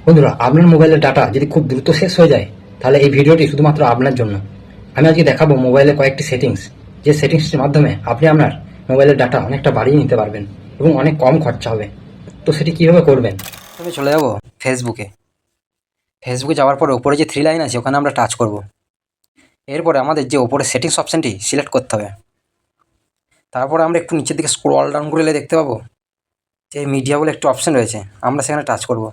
বন্ধুরা, আপনার মোবাইলের ডাটা যদি খুব দ্রুত শেষ হয়ে যায়, তাহলে এই ভিডিওটি শুধুমাত্র আপনার জন্য। আমি আজকে দেখাবো মোবাইলে কয়েকটি সেটিংস, যে সেটিংসটির মাধ্যমে আপনি আপনার মোবাইলের ডাটা অনেকটা বাড়িয়ে নিতে পারবেন এবং অনেক কম খরচা হবে। তো সেটি কিভাবে করবেন? আমি চলে যাব ফেসবুকে। ফেসবুকে যাওয়ার পরে উপরে যে থ্রি লাইন আছে ওখানে আমরা টাচ করব। এরপরে আমাদের যে ওপরে সেটিংস অপশানটি সিলেক্ট করতে হবে। তারপরে আমরা একটু নিচের দিকে স্ক্রল ডাউন করলে দেখতে পাবো যে মিডিয়া বলে একটি অপশান রয়েছে, আমরা সেখানে টাচ করব।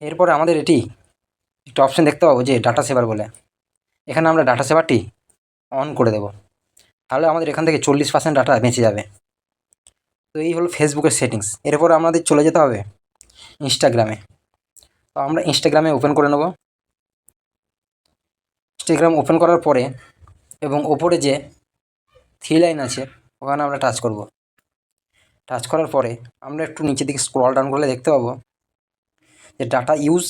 এরপরে আমাদের এটি একটা অপশান দেখতে পাবো যে ডাটা সেভার বলে, এখানে আমরা ডাটা সেভারটি অন করে দেব। তাহলে আমাদের এখান থেকে 40% ডাটা বেঁচে যাবে। তো এই হলো ফেসবুকের সেটিংস। এরপরে আমাদের চলে যেতে হবে ইনস্টাগ্রামে। তো আমরা ইনস্টাগ্রামে ওপেন করে নেব। ইনস্টাগ্রাম ওপেন করার পরে এবং ওপরে যে থ্রি লাইন আছে ওখানে আমরা টাচ করব। টাচ করার পরে আমরা একটু নিচের দিকে স্ক্রল ডাউন করলে দেখতে পাবো যে data use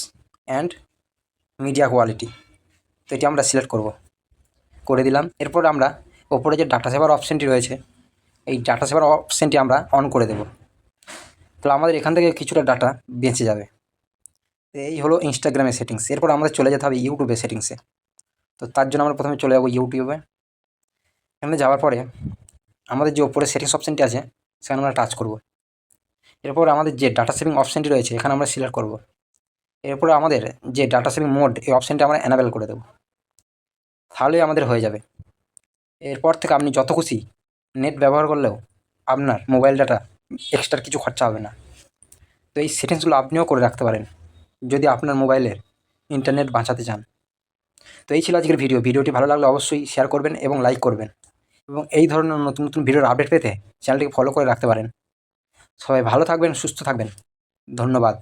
and media quality. তো এটি আমরা সিলেক্ট করে দিলাম। এরপর আমরা ওপরে যে ডাটা সেভার অপশানটি রয়েছে এই ডাটা সেভার অপশানটি আমরা অন করে দেব। তাহলে আমাদের এখান থেকে কিছুটা ডাটা বেঁচে যাবে। তো এই হলো ইনস্টাগ্রামের সেটিংস। এরপর আমাদের চলে যেতে হবে ইউটিউবের সেটিংসে। তো তার জন্য আমরা প্রথমে চলে যাবো ইউটিউবে। এখানে যাওয়ার পরে আমাদের যে ওপরে সেটিংস অপশানটি আছে সেখানে আমরা টাচ করব। এরপর আমাদের যে ডাটা সেভিং অপশানটি রয়েছে এখানে আমরা সিলেক্ট করব। এরপরে আমাদের যে ডাটা সেভিং মোড এই অপশানটি আমরা এনাবেল করে দেবো। তাহলেই আমাদের হয়ে যাবে। এরপর থেকে আপনি যত খুশি নেট ব্যবহার করলেও আপনার মোবাইল ডাটা এক্সট্রা কিছু খরচা হবে না। তো এই সেটিংসগুলো আপনিও করে রাখতে পারেন যদি আপনার মোবাইলের ইন্টারনেট বাঁচাতে চান। তো এই ছিল আজকের ভিডিওটি ভালো লাগলে অবশ্যই শেয়ার করবেন এবং লাইক করবেন, এবং এই ধরনের নতুন নতুন ভিডিওর আপডেট পেতে চ্যানেলটিকে ফলো করে রাখতে পারেন। সবাই ভালো থাকবেন, সুস্থ থাকবেন। ধন্যবাদ।